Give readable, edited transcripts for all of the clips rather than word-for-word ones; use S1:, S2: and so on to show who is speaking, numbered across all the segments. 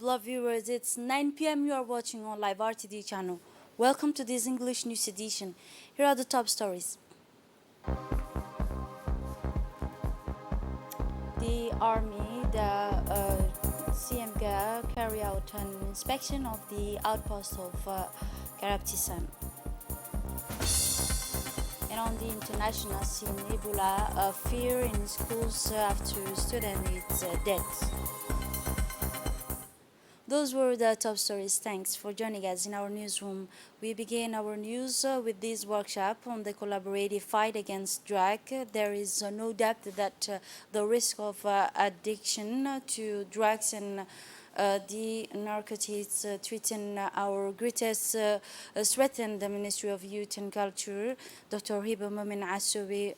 S1: beloved viewers. It's 9 p.m. You are watching on Live RTD channel. Welcome to this English news edition. Here are the top stories. The army, the CMGA carry out an inspection of the outpost of Karaptisan. And on the international scene, Ebola fear in schools after student is dead. Those were the top stories. Thanks for joining us in our newsroom. We begin our news with this workshop on the collaborative fight against drug. There is no doubt that the risk of addiction to drugs and the narcotics threaten our greatest threaten the Ministry of Youth and Culture. Dr. Hiba Momin Assowi,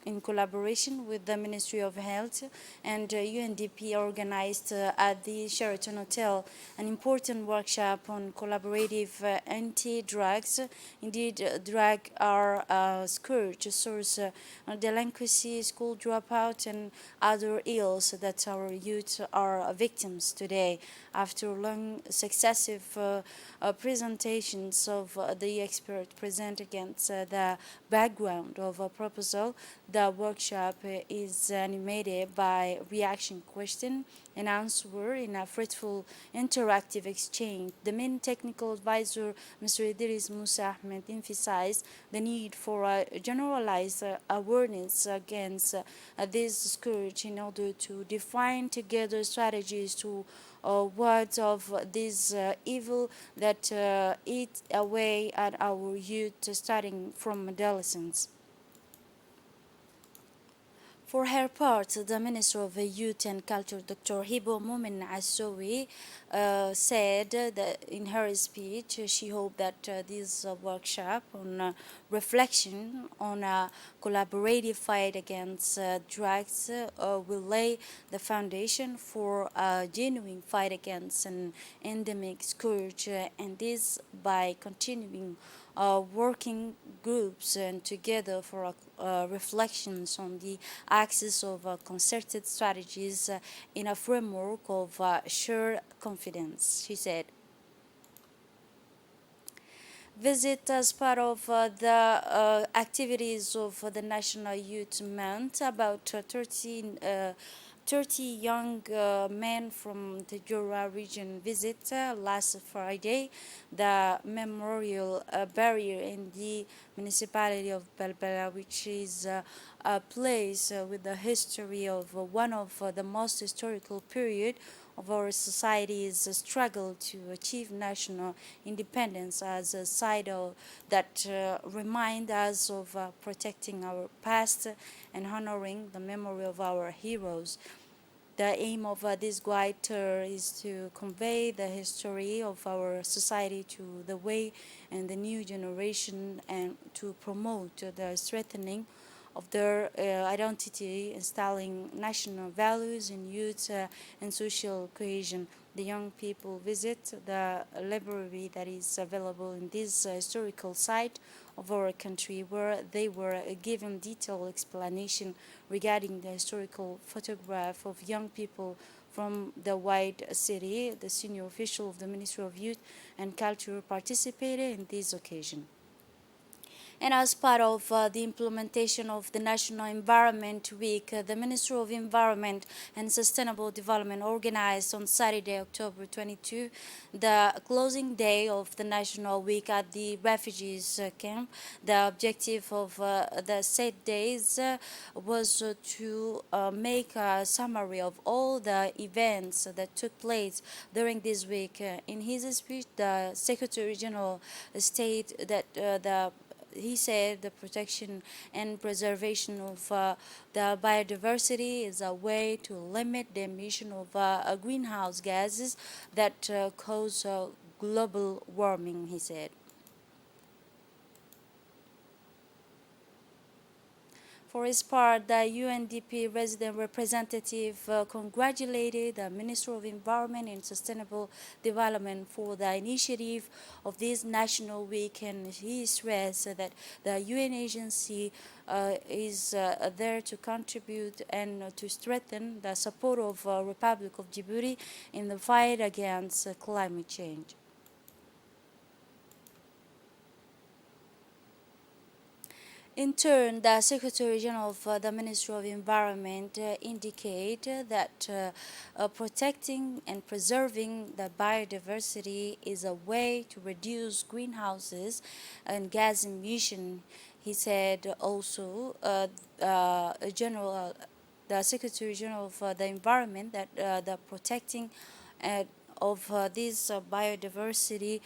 S1: in collaboration with the Ministry of Health and UNDP, organized at the Sheraton Hotel an important workshop on collaborative anti-drugs. Indeed, drugs are a scourge, source delinquency, school dropout, and other ills that our youth are victims today. After long successive presentations of the expert present against the background of a proposal, the workshop is animated by reaction question and answer in a fruitful interactive exchange. The main technical advisor, Mr. Idris Musa Ahmed, emphasized the need for a generalized awareness against this scourge in order to define together strategies to words of this evil that eat away at our youth starting from adolescence. For her part, the Minister of Youth and Culture, Dr. Hiba Momin Assowi, said that in her speech she hoped that this workshop on reflection on a collaborative fight against drugs will lay the foundation for a genuine fight against an endemic scourge, and this by continuing working groups and together for reflections on the axis of concerted strategies in a framework of shared confidence, she said. Visit as part of the activities of the National Youth Month. About 30 young men from the Jura region visit last Friday the memorial barrier in the municipality of Balbala, which is a place with the history of one of the most historical period of our society's struggle to achieve national independence as a side that remind us of protecting our past and honoring the memory of our heroes. The aim of this guide tour is to convey the history of our society to the way and the new generation and to promote the strengthening of their identity, installing national values in youth and social cohesion. The young people visit the library that is available in this historical site of our country, where they were given detailed explanation regarding the historical photograph of young people from the wide city. The senior official of the Ministry of Youth and Culture participated in this occasion. And as part of the implementation of the National Environment Week, the Ministry of Environment and Sustainable Development organized on Saturday, October 22, the closing day of the National Week at the refugees camp. The objective of the said days was to make a summary of all the events that took place during this week. In his speech, the Secretary General stated that he said the protection and preservation of the biodiversity is a way to limit the emission of greenhouse gases that cause global warming, he said. For his part, the UNDP resident representative congratulated the Minister of Environment and Sustainable Development for the initiative of this National Week, and he stressed that the UN agency is there to contribute and to strengthen the support of Republic of Djibouti in the fight against climate change. In turn, the Secretary General of the Ministry of Environment indicated that protecting and preserving the biodiversity is a way to reduce greenhouses and gas emission. He said also, the Secretary General of the Environment, that the protecting uh, of this biodiversity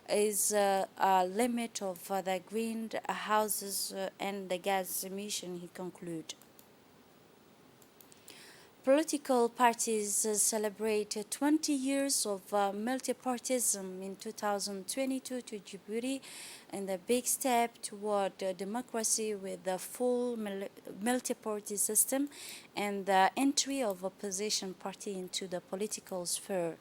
S1: is a limit of the greenhouses and the gas emission, he concluded. Political parties celebrate 20 years of multipartyism in 2022 to Djibouti, and a big step toward democracy with the full multi-party system and the entry of opposition party into the political sphere.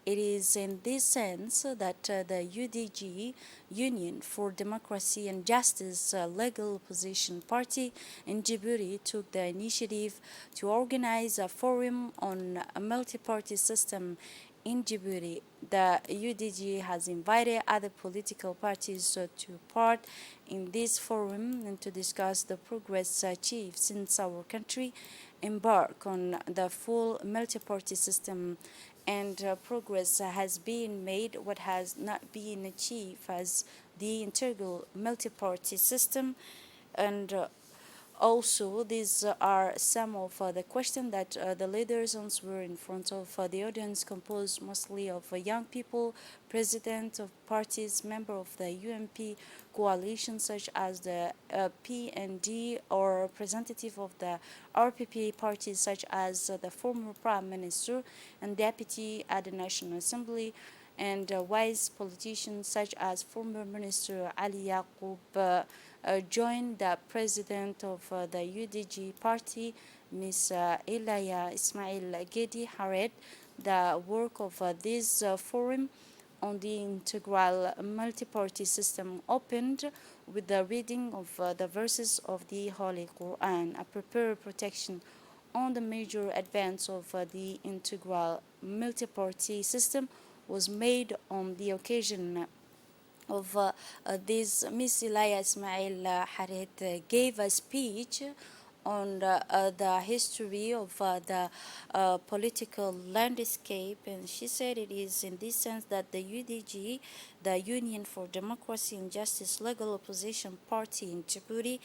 S1: It is in this sense that the UDG, Union for Democracy and Justice Legal Opposition Party in Djibouti, took the initiative to organize a forum on a multi-party system in Djibouti. The UDG has invited other political parties to part in this forum and to discuss the progress achieved since our country embarked on the full multi-party system, and progress has been made. What has not been achieved as the integral multi-party system, and also, these are some of the questions that the leaders answered in front of the audience, composed mostly of young people, president of parties, member of the UMP coalition, such as the PND, or representative of the RPP parties, such as the former prime minister and deputy at the National Assembly, and wise politicians such as former Minister Ali Yaqub joined the president of the UDG party, Ms. Ilaya Ismail Gedi Hared, the work of this forum on the integral multi-party system opened with the reading of the verses of the Holy Quran, a prepared protection on the major advance of the integral multi-party system was made on the occasion of this. Miss Ilaya Ismail Harit gave a speech on the history of the political landscape, and she said it is in this sense that the UDG, the Union for Democracy and Justice Legal Opposition Party in Djibouti,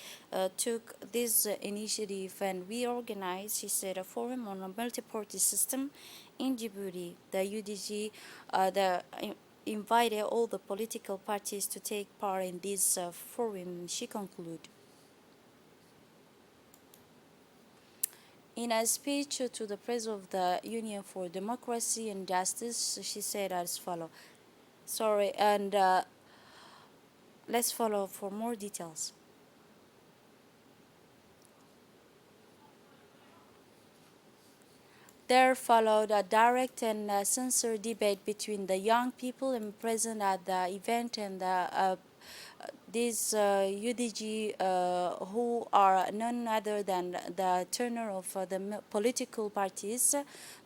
S1: took this initiative, and we organized, she said, a forum on a multi-party system in Djibouti. The UDG, the invited all the political parties to take part in this forum, she concluded. In a speech to the president of the Union for Democracy and Justice, she said as follows. Sorry, and let's follow for more details. There followed a direct and sincere debate between the young people present at the event and these UDG, who are none other than the tenor of the political parties.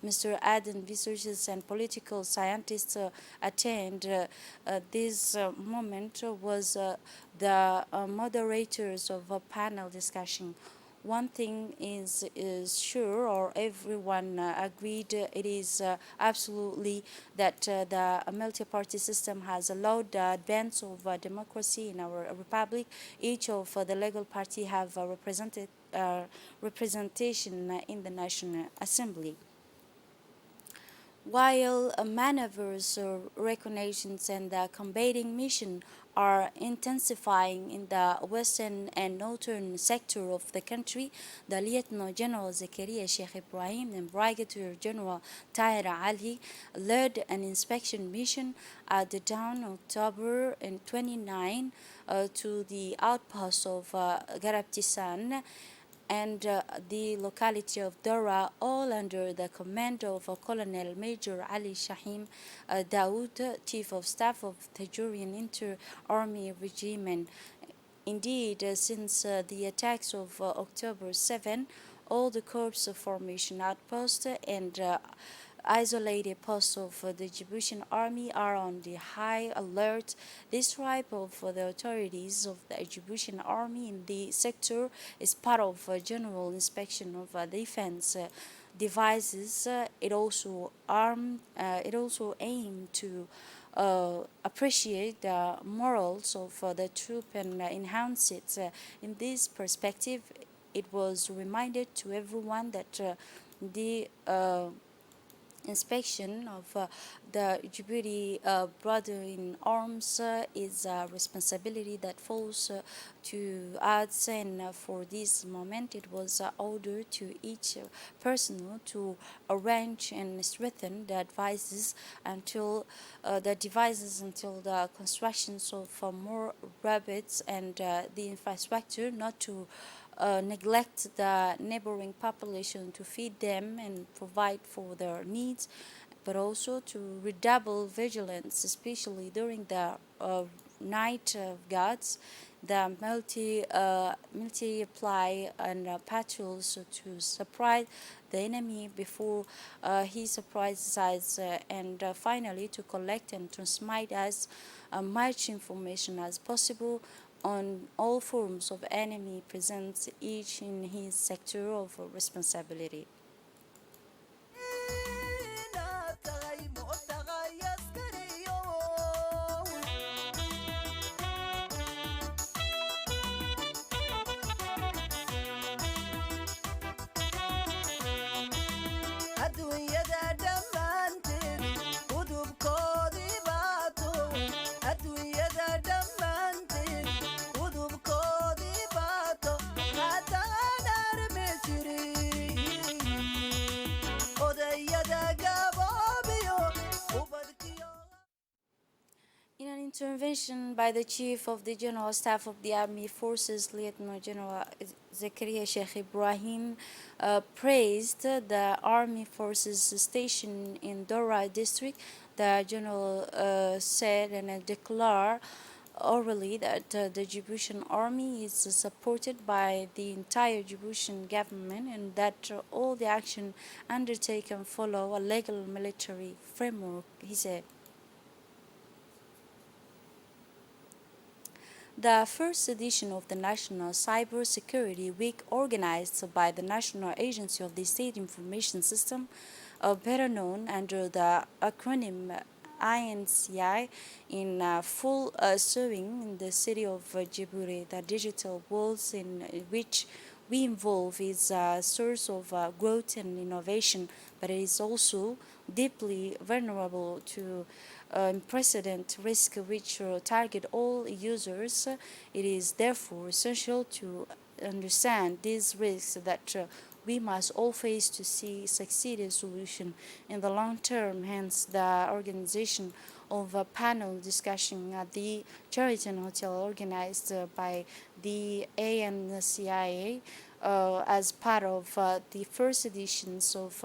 S1: Mr. Aden, researchers and political scientists attend this moment was the moderators of a panel discussion. One thing is sure, or everyone agreed, it is absolutely that the multi-party system has allowed the advance of democracy in our republic. Each of the legal party have a representation in the National Assembly. While maneuvers, recognitions, and the combating mission are intensifying in the western and northern sector of the country, the Lieutenant General Zakaria Sheikh Ibrahim and Brigadier General Tahir Ali led an inspection mission at the dawn of October 29 to the outpost of Garabtisan, and the locality of Dora, all under the command of Colonel Major Ali Shahim Daoud, Chief of Staff of Tajurian Inter-Army Regiment. Indeed, since the attacks of October 7, all the corps formation outposts and isolated posts of the Djiboutian army are on the high alert. This type of the authorities of the Djiboutian army in the sector is part of a general inspection of defense devices. It also aimed to appreciate the morals of the troop and enhance it. In this perspective, it was reminded to everyone that the inspection of the Djibouti brother in arms is a responsibility that falls to us, and for this moment it was ordered to each personnel to arrange and strengthen the devices until the constructions of more rabbits and the infrastructure, not to neglect the neighboring population to feed them and provide for their needs, but also to redouble vigilance, especially during the night guards, the multiply and patrols to surprise the enemy before he surprises us, and finally to collect and transmit as much information as possible on all forms of enemy presence, each in his sector of responsibility. In an intervention by the Chief of the General Staff of the Army Forces, Lieutenant General Zakaria Sheikh Ibrahim, praised the Army Forces station in Dora district. The General said and declared orally that the Djiboutian army is supported by the entire Djiboutian government, and that all the action undertaken follow a legal military framework, he said. The first edition of the National Cyber Security Week, organized by the National Agency of the State Information System, better known under the acronym INCI, in full swing in the city of Djibouti. The digital world in which we involve is a source of growth and innovation, but it is also deeply vulnerable to unprecedented risk which target all users. It is therefore essential to understand these risks that we must all face to see succeeded solution in the long term. Hence, the organization of a panel discussion at the Sheraton Hotel organized by the ANCIA as part of the first editions of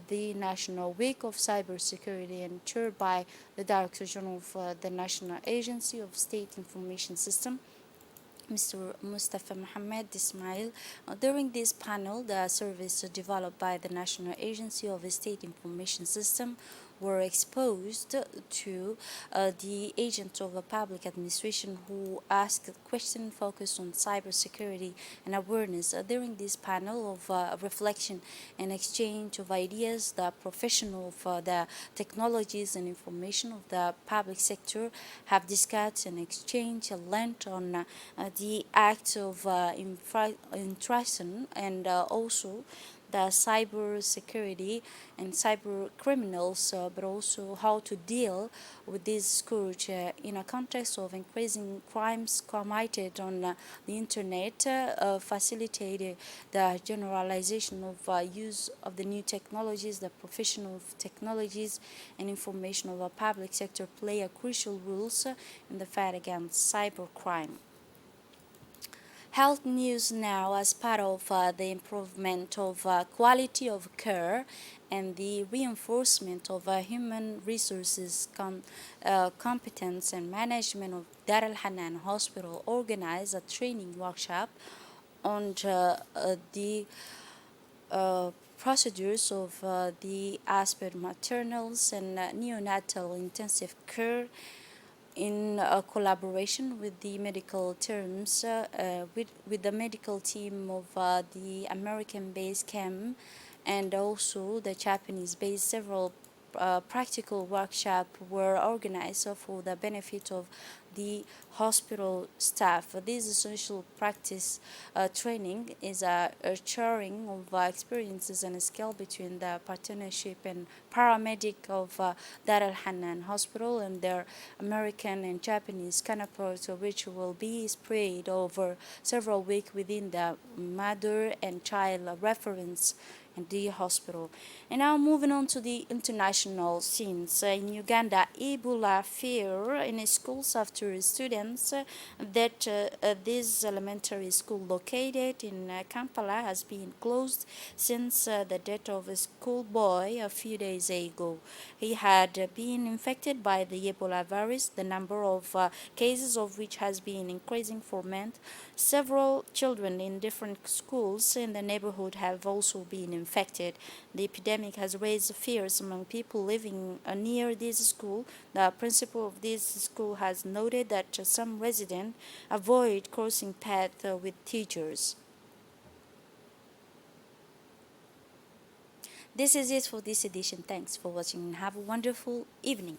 S1: the National Week of Cybersecurity, and chaired by the Director General of the National Agency of State Information System, Mr. Mustafa Mohammed Ismail. During this panel, the service developed by the National Agency of the State Information System were exposed to the agents of the public administration who asked questions focused on cybersecurity and awareness. During this panel of reflection and exchange of ideas, the professionals of the technologies and information of the public sector have discussed and exchanged a length on the act of intrusion and also the cyber security and cyber criminals, but also how to deal with this scourge in a context of increasing crimes committed on the internet, facilitated the generalization of use of the new technologies. The professional technologies and information of a public sector play a crucial role in the fight against cybercrime. Health news now as part of the improvement of quality of care and the reinforcement of human resources competence and management of Dar al Hanan Hospital organized a training workshop on the procedures of the aspect maternals and neonatal intensive care in collaboration with the medical terms with the medical team of the American based CAM and also the Japanese based. Several practical workshops were organized for the benefit of the hospital staff. This essential practice training is a sharing of experiences and skill between the partnership and paramedic of Dar al Hanan Hospital and their American and Japanese counterparts, which will be spread over several weeks within the mother and child reference in the hospital. And now moving on to the international scenes. In Uganda, Ebola fear in schools after students that this elementary school located in Kampala has been closed since the death of a schoolboy a few days ago. He had been infected by the Ebola virus, the number of cases of which has been increasing for months. Several children in different schools in the neighborhood have also been infected. The epidemic has raised fears among people living near this school. The principal of this school has noted that some residents avoid crossing paths with teachers. This is it for this edition. Thanks for watching and have a wonderful evening.